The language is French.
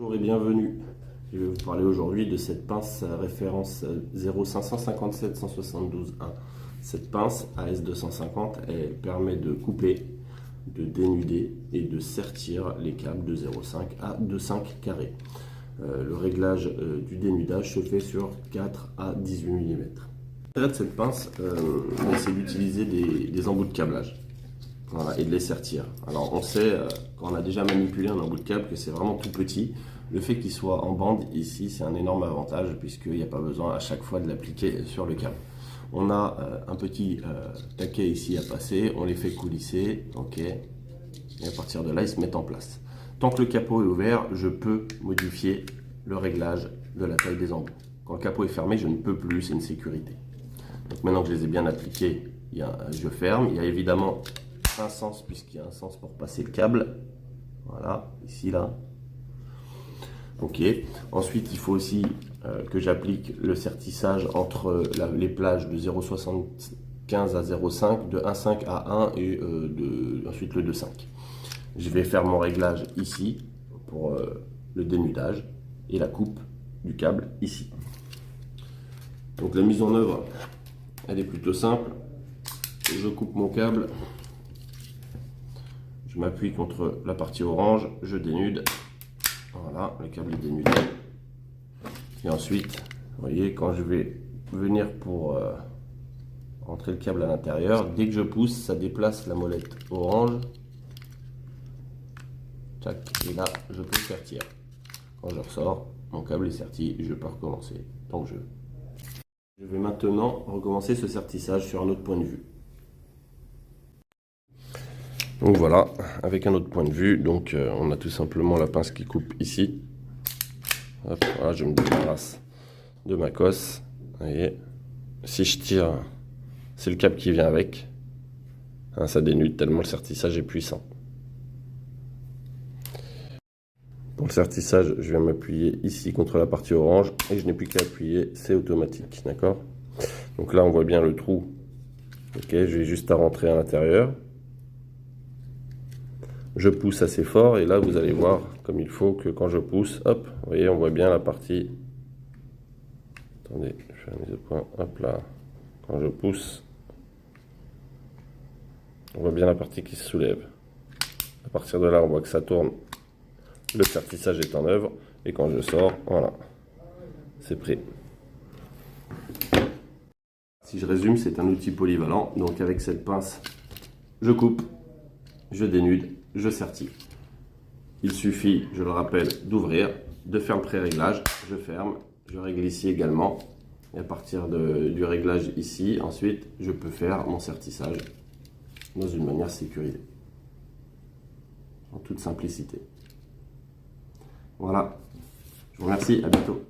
Bonjour et bienvenue. Je vais vous parler aujourd'hui de cette pince à référence 0557 172 1. Cette pince AS250, elle permet de couper, de dénuder et de sertir les câbles de 0,5 à 2,5 carrés. Le réglage du dénudage se fait sur 4 à 18 mm. L'intérêt de cette pince, c'est d'utiliser des embouts de câblage. Voilà, et de les sertir. Alors on sait, quand on a déjà manipulé un embout de câble, que c'est vraiment tout petit. Le fait qu'il soit en bande ici, c'est un énorme avantage puisqu'il n'y a pas besoin à chaque fois de l'appliquer sur le câble. On a un petit taquet ici à passer, on les fait coulisser, ok, et à partir de là ils se mettent en place. Tant que le capot est ouvert, je peux modifier le réglage de la taille des embouts. Quand le capot est fermé, je ne peux plus, c'est une sécurité. Donc maintenant que je les ai bien appliqués, je ferme. Il y a évidemment un sens puisqu'il y a un sens pour passer le câble. Voilà, ici, là. Ok. Ensuite, il faut aussi que j'applique le sertissage entre les plages de 0,75 à 0,5, de 1,5 à 1 et ensuite le 2,5. Je vais faire mon réglage ici pour le dénudage et la coupe du câble ici. Donc la mise en œuvre, elle est plutôt simple. Je coupe mon câble. Je m'appuie contre la partie orange, je dénude. Voilà, le câble est dénudé. Et ensuite, vous voyez, quand je vais venir pour rentrer le câble à l'intérieur, dès que je pousse, ça déplace la molette orange. Tac, et là, je peux sertir. Quand je ressors, mon câble est serti, je peux recommencer tant que je veux. Je vais maintenant recommencer ce sertissage sur un autre point de vue. Donc voilà, avec un autre point de vue, donc on a tout simplement la pince qui coupe ici. Hop, voilà, je me débarrasse de ma cosse. Vous voyez, si je tire, c'est le câble qui vient avec. Hein, ça dénude tellement le sertissage est puissant. Pour le sertissage, je viens m'appuyer ici contre la partie orange et je n'ai plus qu'à appuyer, c'est automatique, d'accord? Donc là, on voit bien le trou. Ok, j'ai juste à rentrer à l'intérieur. Je pousse assez fort et là vous allez voir comme il faut que quand je pousse, hop, vous voyez, on voit bien la partie. Attendez, je fais la mise au point, hop là. Quand je pousse, on voit bien la partie qui se soulève. À partir de là, on voit que ça tourne. Le sertissage est en œuvre et quand je sors, voilà, c'est prêt. Si je résume, c'est un outil polyvalent. Donc avec cette pince, je coupe, je dénude, je sertis. Il suffit, je le rappelle, d'ouvrir, de faire le pré-réglage, je ferme, je règle ici également. Et à partir du réglage ici, ensuite, je peux faire mon sertissage dans une manière sécurisée. En toute simplicité. Voilà. Je vous remercie, à bientôt.